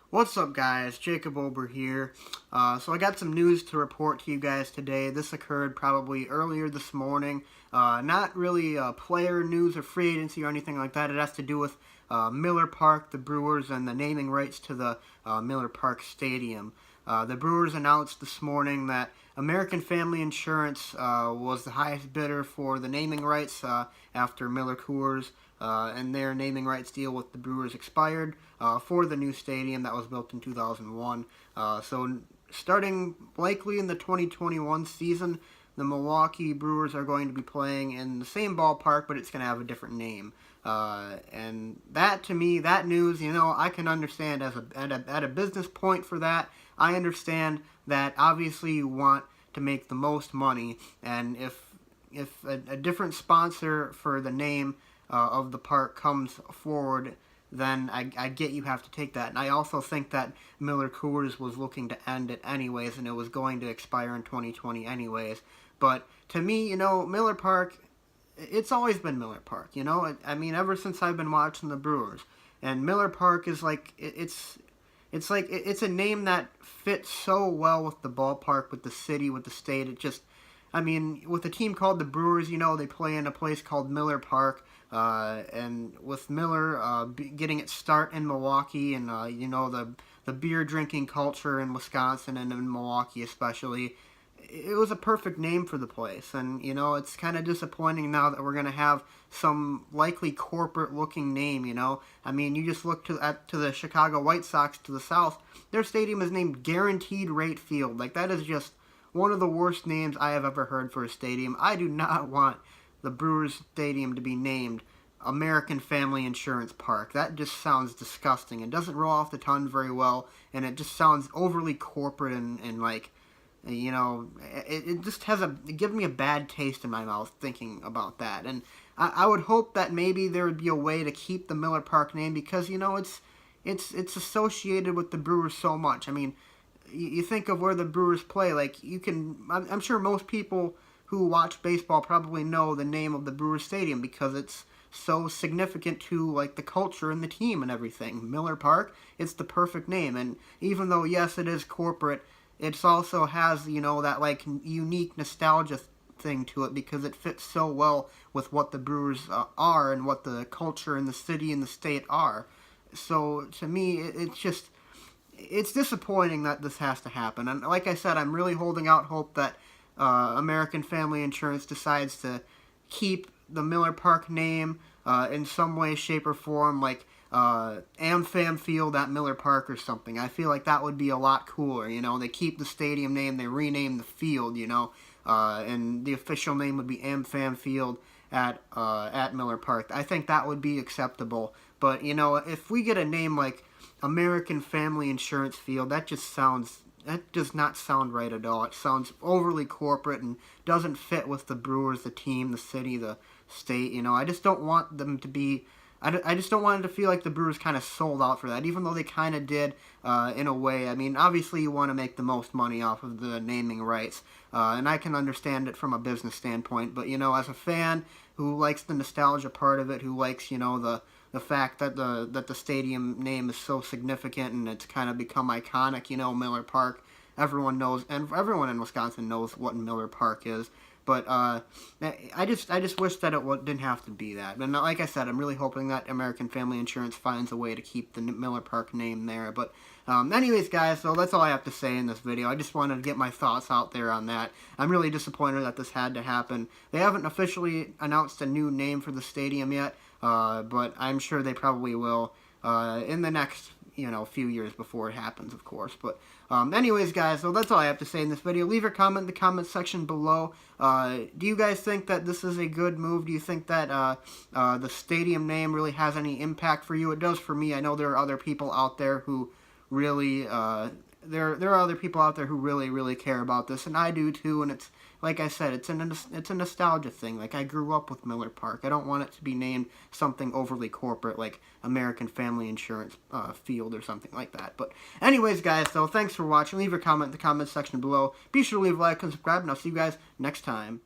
What's up, guys? Jacob Ober here. So I got some news to report to you guys today. This occurred probably earlier this morning. Not really player news or free agency or anything like that. It has to do with Miller Park, the Brewers, and the naming rights to the Miller Park Stadium. The Brewers announced this morning that American Family Insurance was the highest bidder for the naming rights after Miller Coors and their naming rights deal with the Brewers expired for the new stadium that was built in 2001. So starting likely in the 2021 season, the Milwaukee Brewers are going to be playing in the same ballpark, but it's going to have a different name. And that, to me, that news, I can understand at a business point for that. I understand that obviously you want to make the most money, and if a different sponsor for the name of the park comes forward, then I get you have to take that. And I also think that Miller Coors was looking to end it anyways, and it was going to expire in 2020 anyways. But to me, Miller Park, it's always been Miller Park, I mean, ever since I've been watching the Brewers. And Miller Park is like, it's a name that fits so well with the ballpark, with the city, with the state. It just, I mean, with a team called the Brewers, they play in a place called Miller Park. And with Miller getting its start in Milwaukee, and the beer drinking culture in Wisconsin and in Milwaukee especially, it was a perfect name for the place. And it's kind of disappointing now that we're going to have some likely corporate looking name. I mean, you just look to the Chicago White Sox to the south. Their stadium is named Guaranteed Rate Field. Like, that is just one of the worst names I have ever heard for a stadium. I do not want the Brewers Stadium to be named American Family Insurance Park. That just sounds disgusting. It doesn't roll off the tongue very well, and it just sounds overly corporate and like, it just it gives me a bad taste in my mouth thinking about that. And I would hope that maybe there would be a way to keep the Miller Park name, because it's associated with the Brewers so much. I mean, you think of where the Brewers play, like, I'm sure most people who watch baseball probably know the name of the Brewers Stadium because it's so significant to, like, the culture and the team and everything. Miller Park, it's the perfect name. And even though, yes, it is corporate, it also has, that, like, unique nostalgia thing to it, because it fits so well with what the Brewers are and what the culture and the city and the state are. So, to me, it's disappointing that this has to happen. And like I said, I'm really holding out hope that American Family Insurance decides to keep the Miller Park name in some way, shape, or form, like AmFam Field at Miller Park or something. I feel like that would be a lot cooler. They keep the stadium name, they rename the field, and the official name would be AmFam Field at Miller Park. I think that would be acceptable. But if we get a name like American Family Insurance Field, that does not sound right at all. It sounds overly corporate and doesn't fit with the Brewers, the team, the city, the state. I just don't want them to be. I just don't want it to feel like the Brewers kind of sold out for that, even though they kind of did in a way. I mean, obviously you want to make the most money off of the naming rights, and I can understand it from a business standpoint. But as a fan who likes the nostalgia part of it, who likes the fact that the stadium name is so significant and it's kind of become iconic, Miller Park. Everyone knows, and everyone in Wisconsin knows what Miller Park is. But I just wish that it didn't have to be that. And like I said, I'm really hoping that American Family Insurance finds a way to keep the Miller Park name there. But anyways, guys, so that's all I have to say in this video. I just wanted to get my thoughts out there on that. I'm really disappointed that this had to happen. They haven't officially announced a new name for the stadium yet, but I'm sure they probably will in the next few years before it happens, of course. But anyways, guys, so that's all I have to say in this video. Leave your comment in the comment section below. Do you guys think that this is a good move? Do you think that the stadium name really has any impact for you? It does for me. I know there are other people out there who really there are other people out there who really care about this, and I do too. And it's, like I said, it's a nostalgia thing. Like, I grew up with Miller Park. I don't want it to be named something overly corporate like American Family Insurance Field or something like that. But anyways, guys, so thanks for watching. Leave your comment in the comment section below. Be sure to leave a like and subscribe, and I'll see you guys next time.